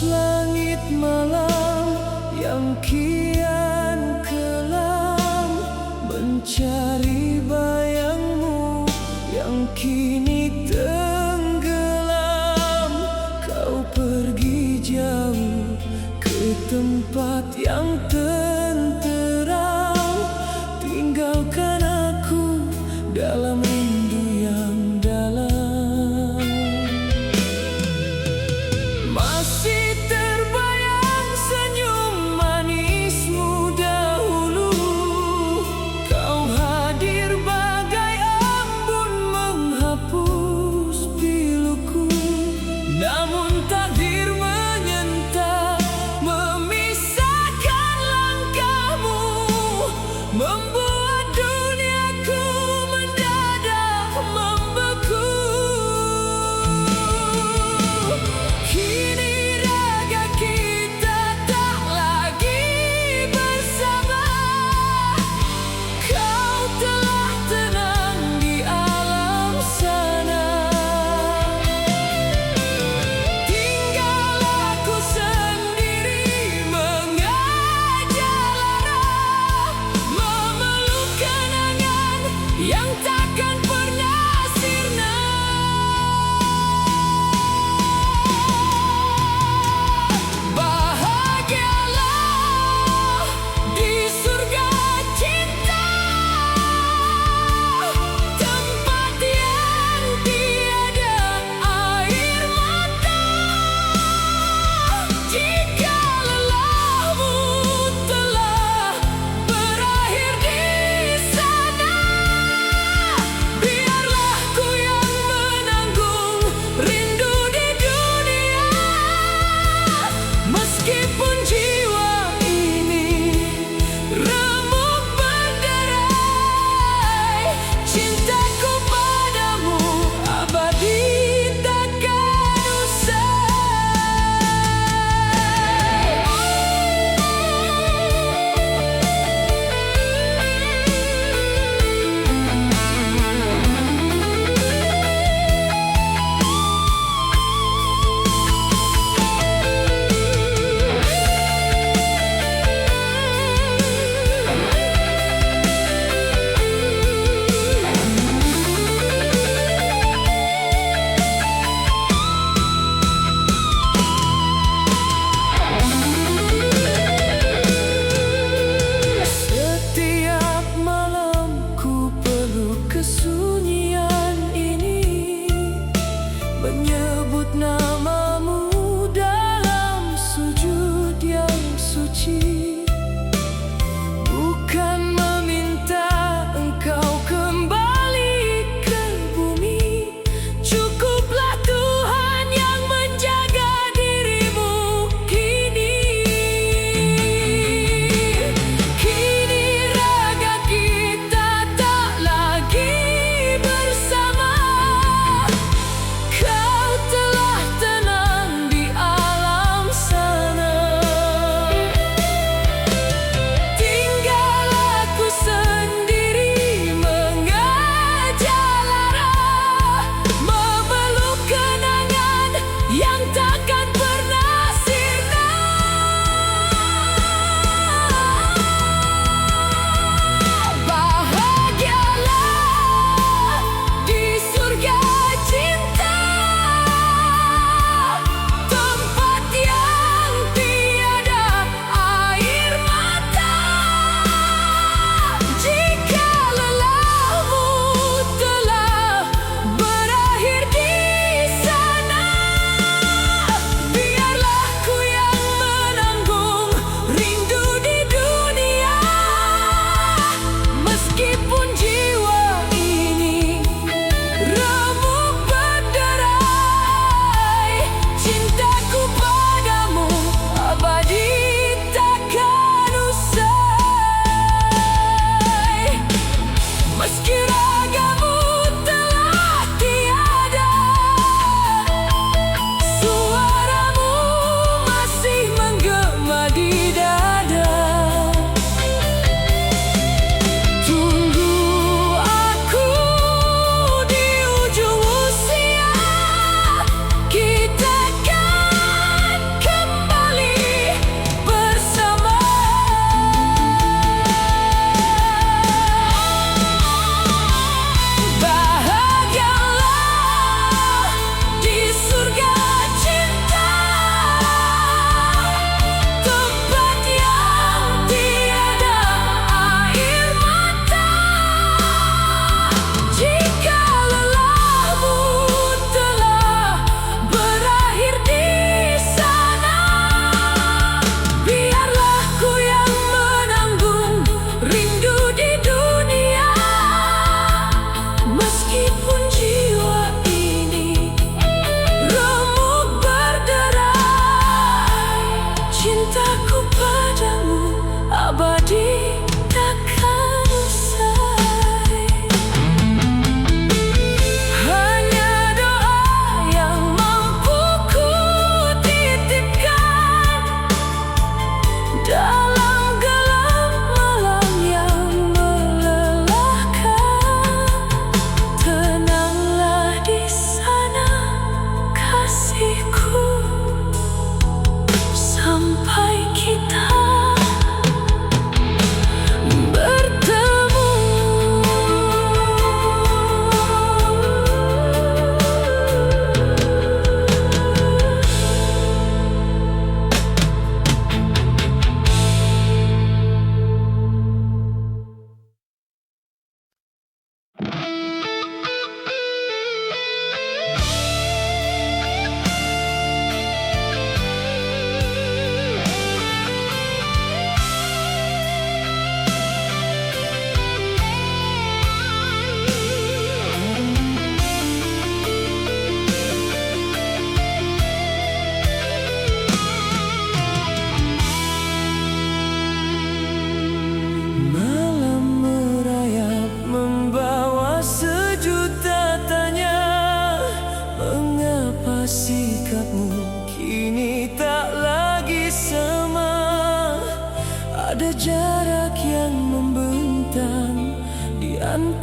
langit malam yang kian kelam, mencari bayangmu yang kini tenggelam. Kau pergi jauh ke tempat yang tenteram, tinggalkan aku dalam rindu yang dalam. Masih terbayang senyum manismu dahulu, kau hadir bagai embun menghapus piluku. Namun takdir menyentap, memisahkan langkahmu, membuat duniaku mendadak membeku. Kini raga kita tak lagi bersama, kau telah tenang di alam sana. Tinggal aku sendiri mengajak lara, memeluk kenangan yang takkan pernah sirna. Bahagialah di surga cinta, tempat yang tiada air mata. Jika lelahmu telah berakhir di sana, biarlah ku yang menanggung rindu di dunia. Meskipun jiwa ini remuk berderai, cintaku padamu abadi takkan usai.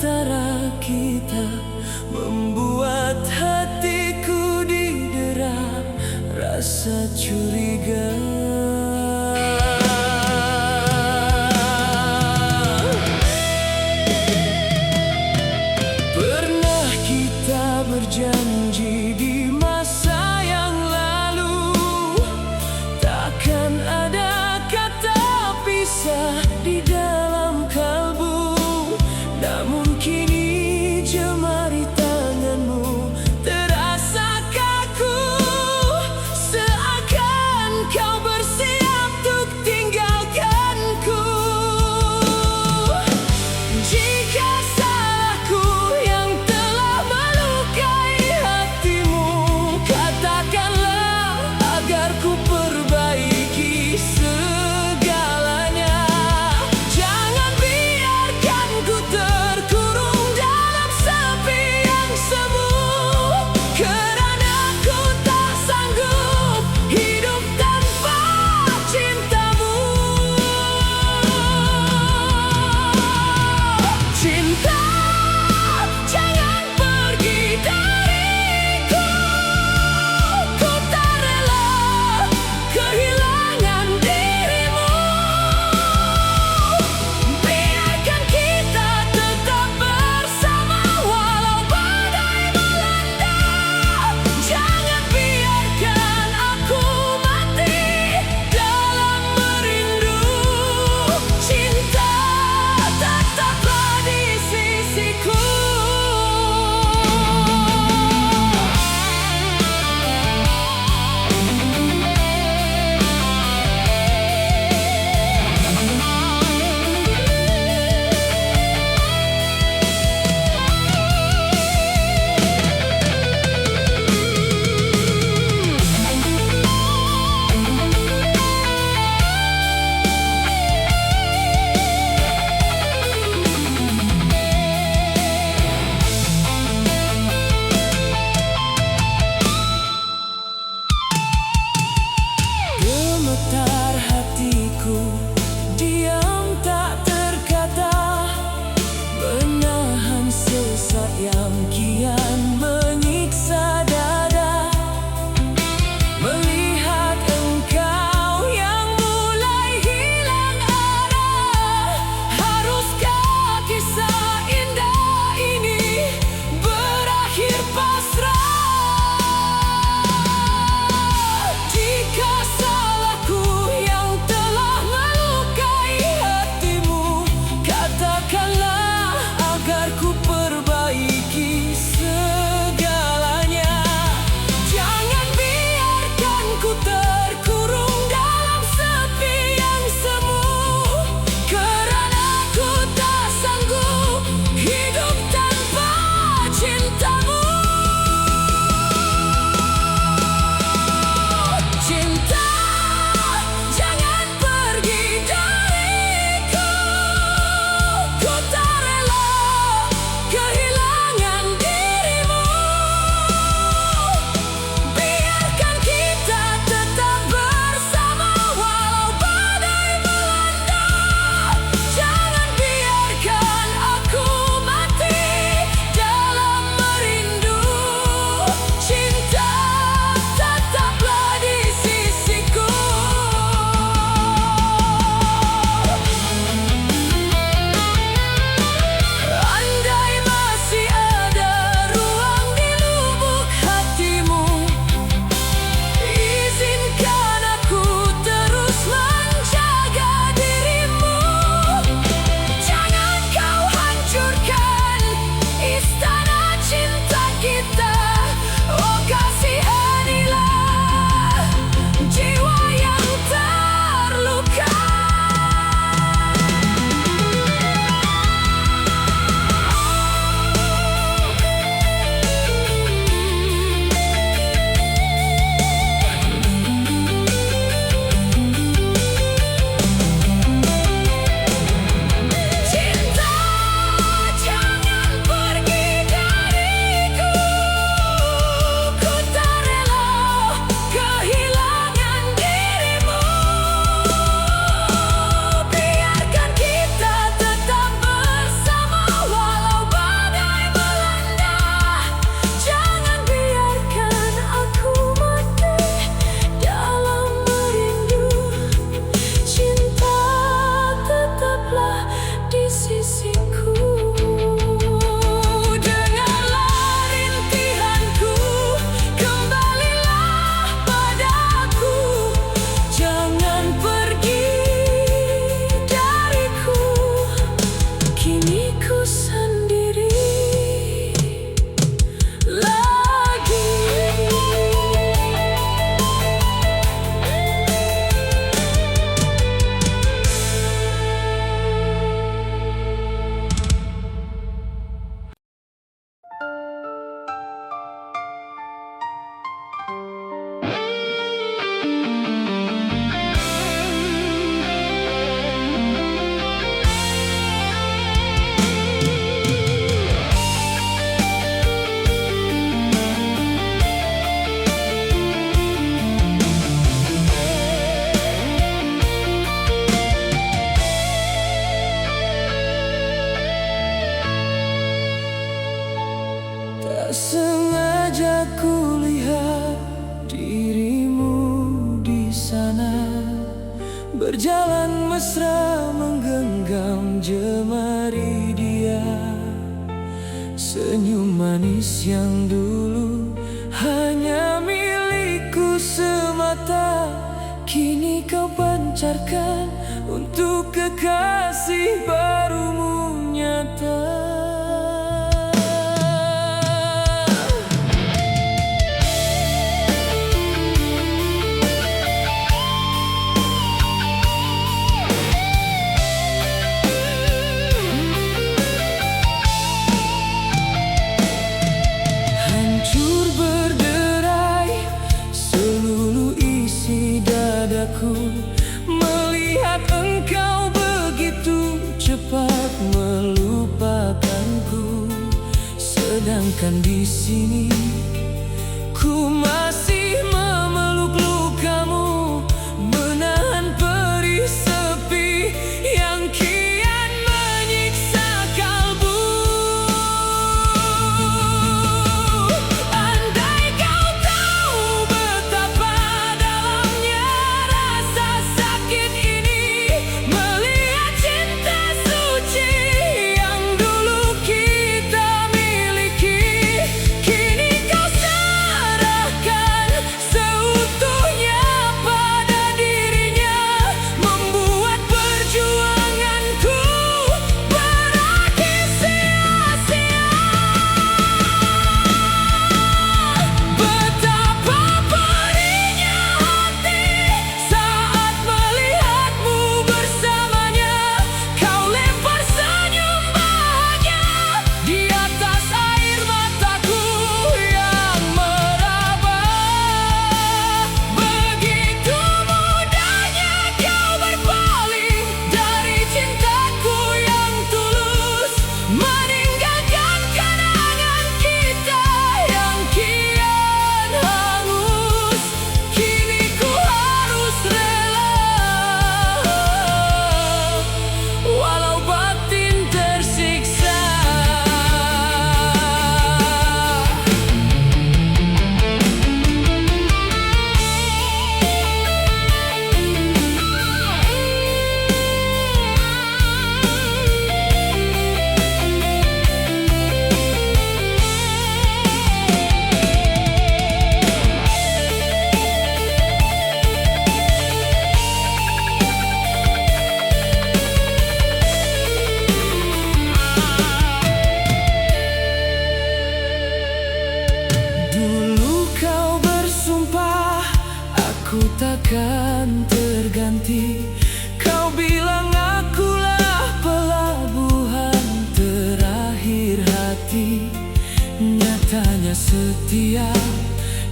antara kita membuat hatiku didera rasa curiga. Pernah kita berjanji di masa yang lalu, takkan ada kata pisah di dalam kalbu. Namun kini jemari tanganmu terasa kaku, seakan kau sengaja kulihat dirimu di sana, berjalan mesra menggenggam jemari dia. Senyum manis yang dulu hanya milikku semata, kini kau pancarkan untuk kekasih barumu nyata. Hancur berderai seluruh isi dadaku, melihat engkau begitu cepat melupakanku. Sedangkan di sini ku masih memeluk lukamu, menahan perih sepi yang kian menyiksa kalbu. Andai kau tahu betapa dalamnya rasa sakit ini, melihat cinta suci yang dulu kita miliki, kini kau serahkan seutuhnya pada dirinya, membuat perjuanganku berakhir sia-sia. Betapa pedihnya hati saat melihatmu bersamanya, kau lempar senyum bahagia di atas air mataku yang meraba. Begitu mudahnya kau berpaling dari cintaku yang tulus, meninggalkan kenangan kita yang kian hangus. Kini ku harus rela, walau batin tersiksa. Dulu kau bersumpah aku takkan terganti, kau bilang akulah pelabuhan terakhir hati. Nyatanya setiap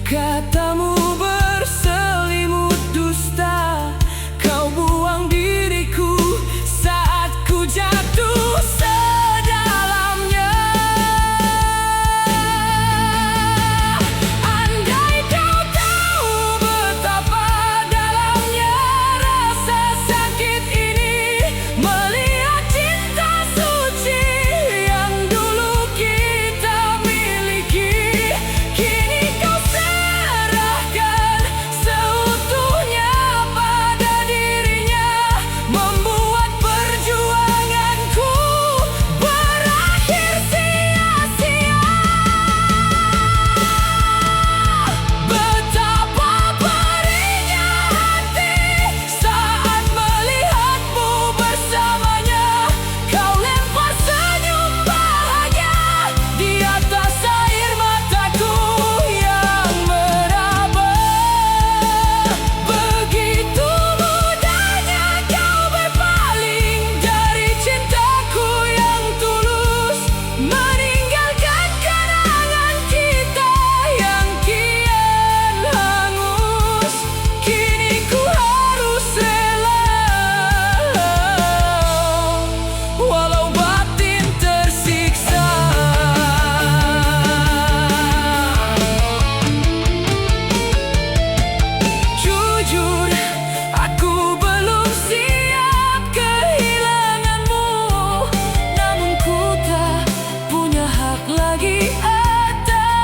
katamu berselimut dusta, kau buang diriku saat ku jatuh sedalamnya. Andai kau tahu betapa dalamnya rasa sakit ini, melihat cinta suci yang dulu kita miliki, kini kau serahkan seutuhnya pada dirinya, membuat perjuanganku berakhir sia-sia. Betapa pedihnya hati saat melihatmu bersamanya, kau lempar senyum bahagia di atas air mataku yang meraba. Begitu mudahnya kau berpaling dari cintaku yang tulus, meninggalkan kenangan kita yang kian hangus. Kini ku harus rela, walau batin tersiksa. Jujur, aku belum siap kehilanganmu, namun ku tak punya hak lagi atas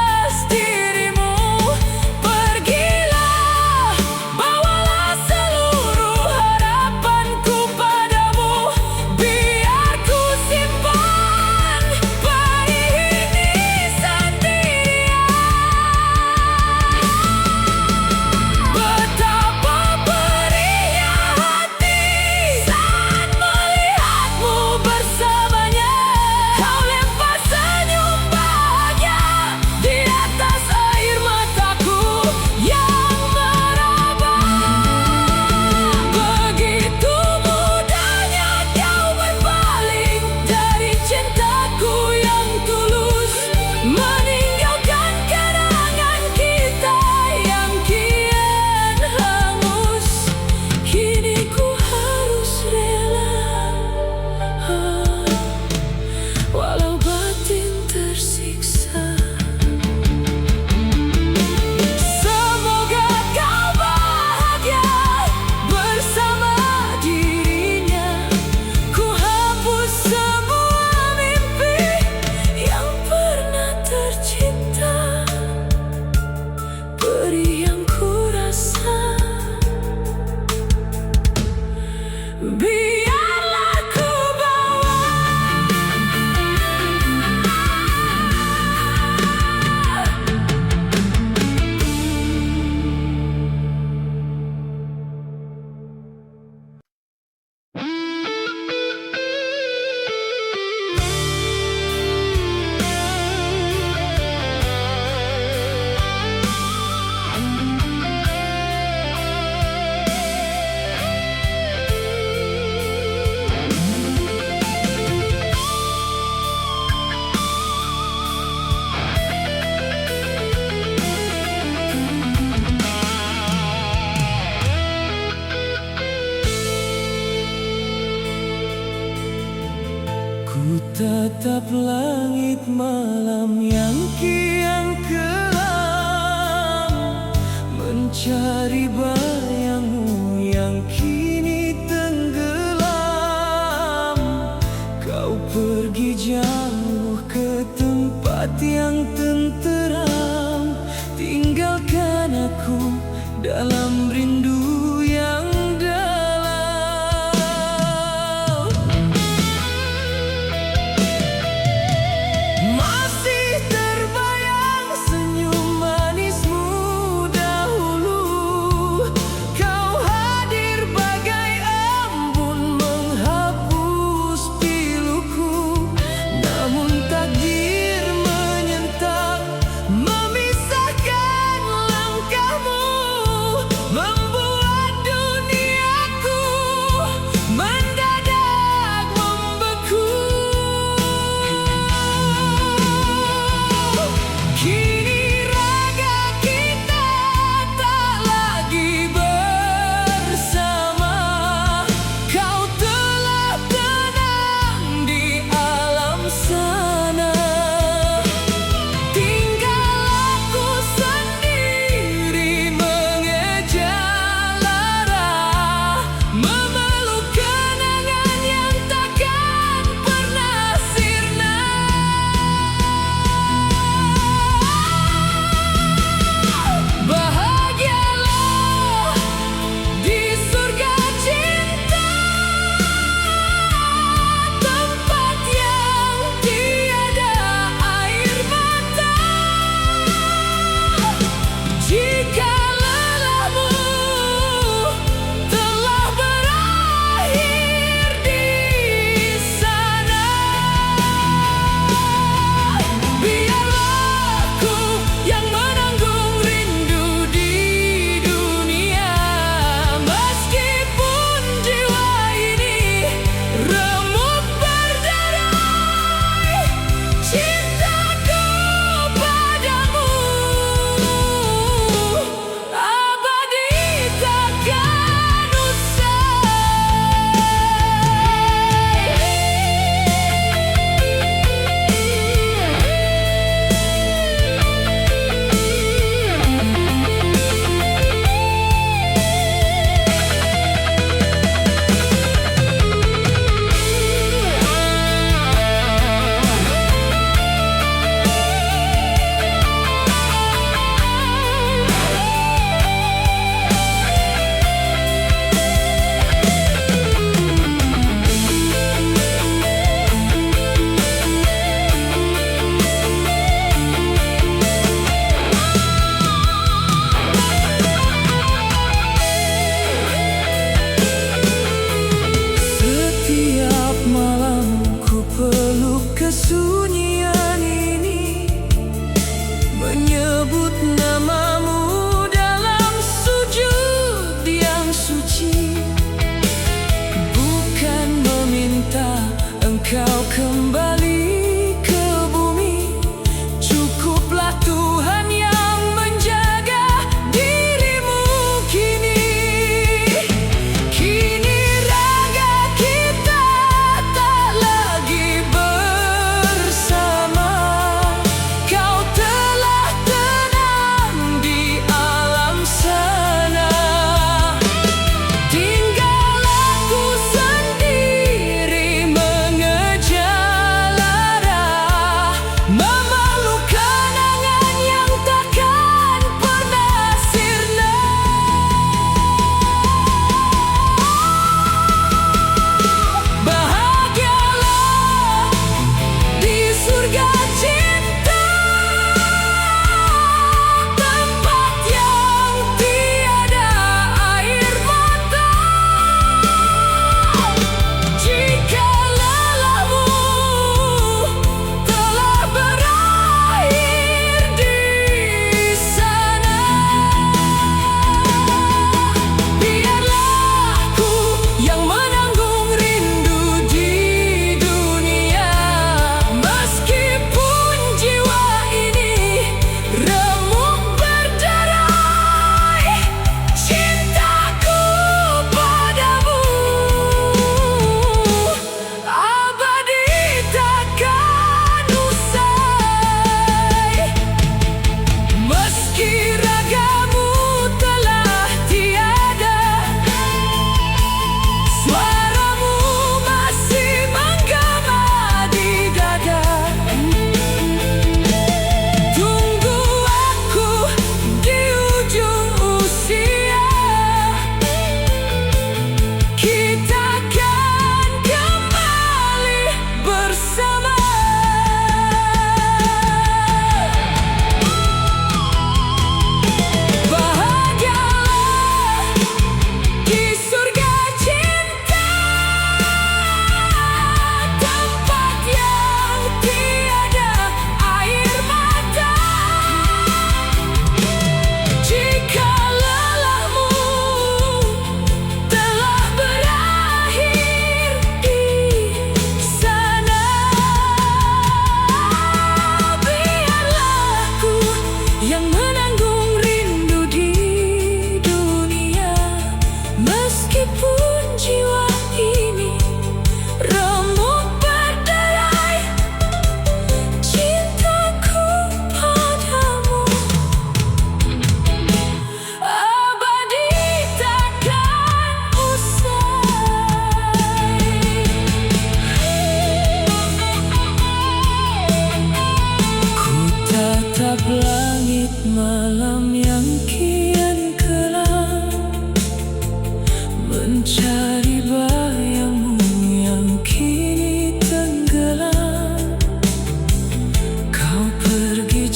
Menatap langit malam yang kian kelam, mencari bayangmu yang kini tenggelam. Kau pergi jauh ke tempat yang tenteram, tinggalkan aku dalam rindu yang dalam. Masih terbayang senyum manismu dahulu. Kau hadir bagai embun menghapus piluku. Namun takdir menyentap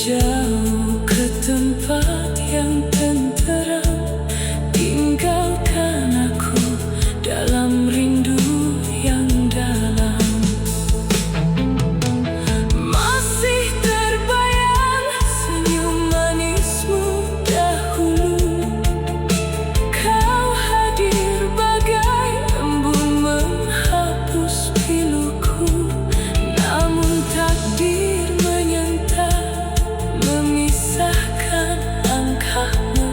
jauh ke tempat yang tenteram, tinggalkan aku dalam rindu yang dalam. Masih terbayang senyum manismu dahulu, kau hadir bagai embun menghapus piluku. Namun takdir menyentap, memisahkan langkahmu,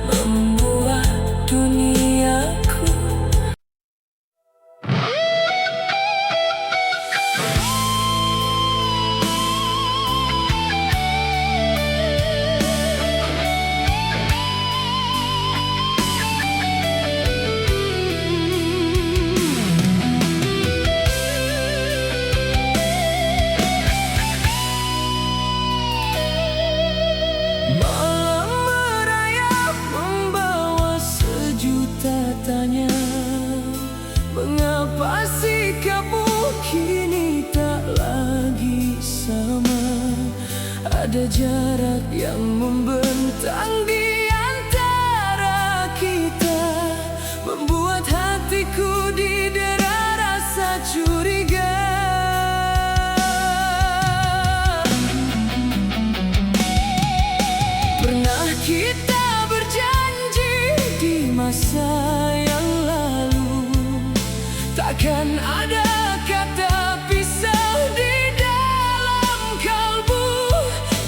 membuat duniaku. Malam merayap membawa sejuta tanya, mengapa sikapmu kini tak lagi sama? Ada jarak yang membentang di antara kita, membuat hatiku didera rasa curiga. Pernah kita berjanji di masa yang lalu, takkan ada kata pisah di dalam kalbu.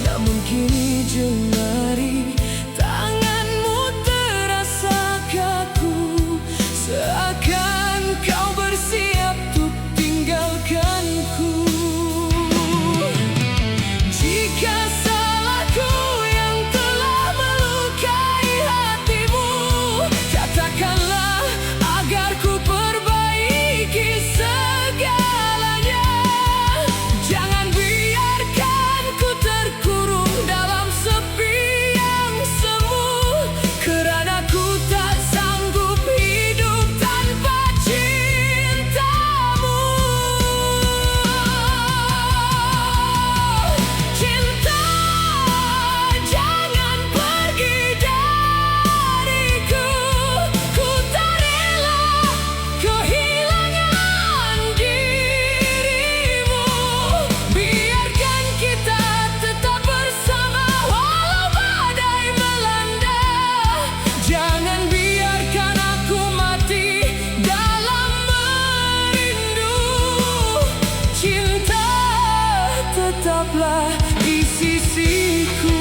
Namun kini jemari tanganmu terasa kaku, seakan kau bersiap untuk tinggalkanku. Jika salahku yang telah melukai hatimu, katakanlah agar ku perbaiki segalanya. Jangan biarkan ku terkurung dalam sepi yang semu, kerana ku tak sanggup hidup tanpa cintamu. Cinta, jangan pergi dariku, ku tak rela kehilangan dirimu. Biarkan kita tetap bersama walau badai melanda. Jangan biarkan aku mati dalam merindu. Cinta, tetaplah di sisiku.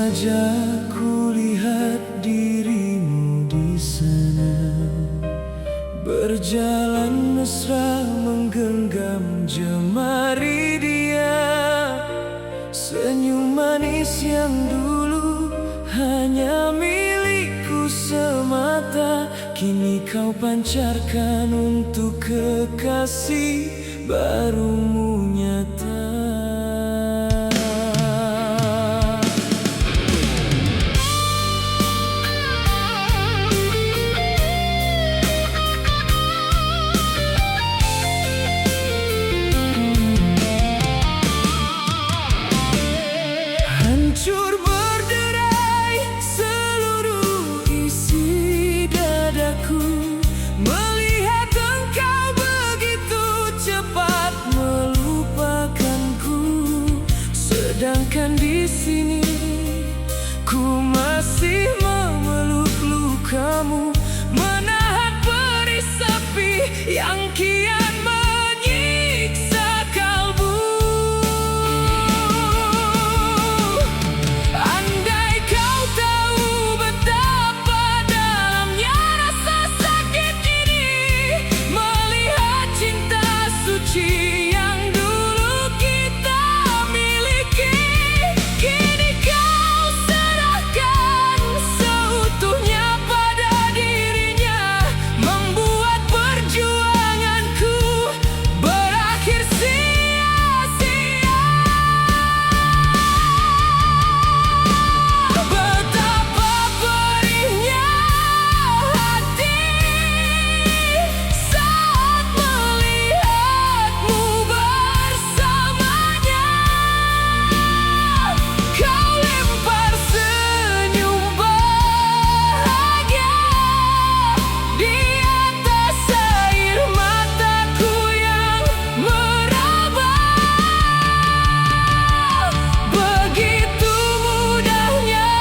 saja kulihat dirimu di sana, berjalan mesra menggenggam jemari dia. Senyum manis yang dulu hanya milikku semata, kini kau pancarkan untuk kekasih barumu nyata. Hancur berderai seluruh isi dadaku, melihat engkau begitu cepat melupakanku. Sedangkan di sini ku masih memeluk lukamu, menahan perih sepi yang kian menyiksa kalbu. Andai kau tahu betapa dalamnya rasa sakit ini, melihat cinta suci yang dulu kita miliki, kini kau serahkan seutuhnya pada dirinya, membuat perjuanganku berakhir sia-sia. Betapa perihnya hati saat melihatmu bersamanya. Kau lempar senyum bahagia di atas air mataku yang meraba. Begitu mudahnya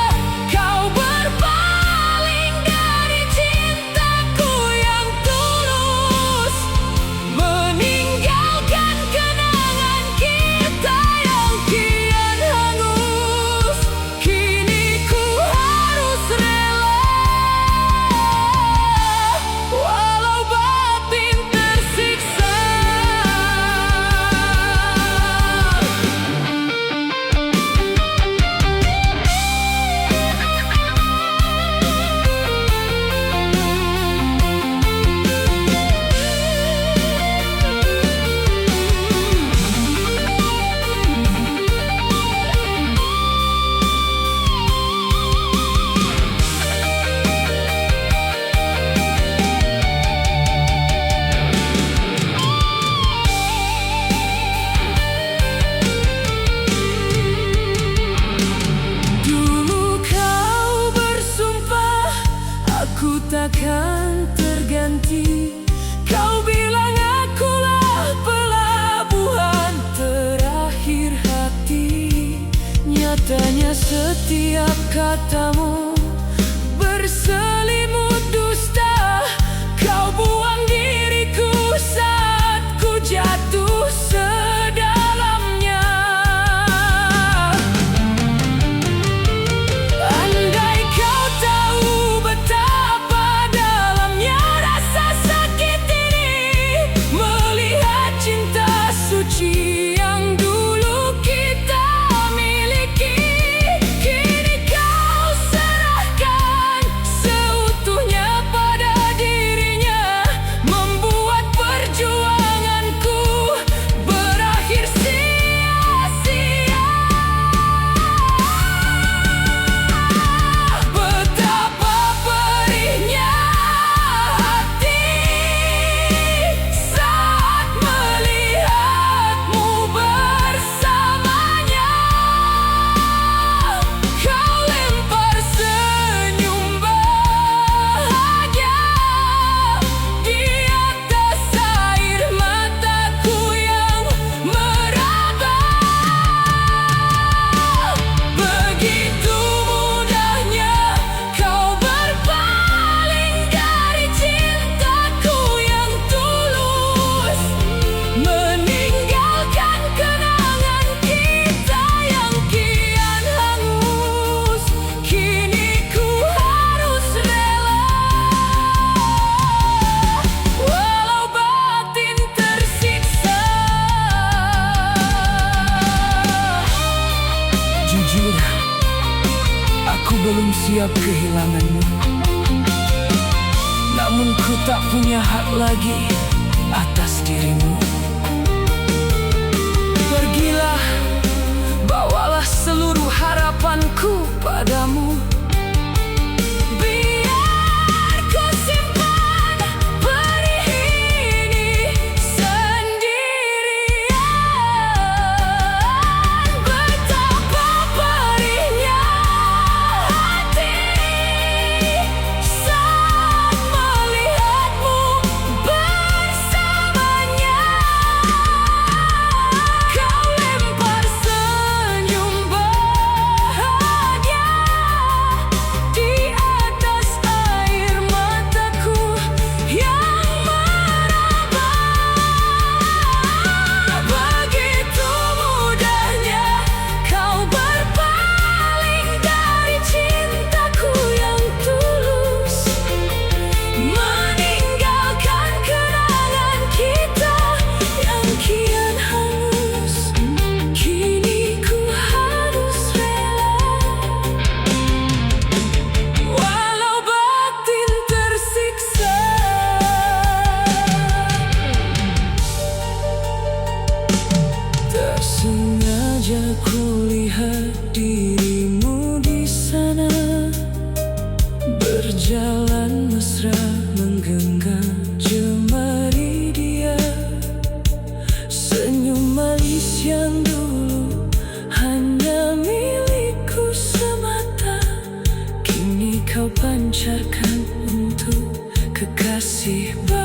kau berpaling dari cintaku yang tulus, meninggalkan kenangan kita yang kian hangus. Kini ku harus rela, walau batin tersiksa. Dulu kau bersumpah aku takkan terganti. Kau bilang akulah pelabuhan terakhir hati. Nyatanya setiap katamu berselimut dusta. Kau buang diriku saat ku jatuh sedalamnya. Andai kau tahu betapa dalamnya rasa sakit ini, melihat cinta suci yang dulu kita miliki, kini kau serahkan seutuhnya siap kehilanganmu. Namun ku tak punya hak lagi atas dirimu. Pergilah, bawalah seluruh harapanku padamu. Biar ku simpan perih ini sendirian. Betapa perihnya hati saat melihatmu bersamanya. Kau lempar senyum bahagia di atas air mataku yang meraba. Begitu mudahnya kau berpaling dari cintaku yang tulus, meninggalkan kenangan kita yang kian hangus. Kini ku harus rela, walau batin tersiksa. Tak sengaja kulihat dirimu di sana, berjalan mesra menggenggam jemari dia. Senyum manis yang dulu hanya milikku semata, kini kau pancarkan untuk kekasih baru.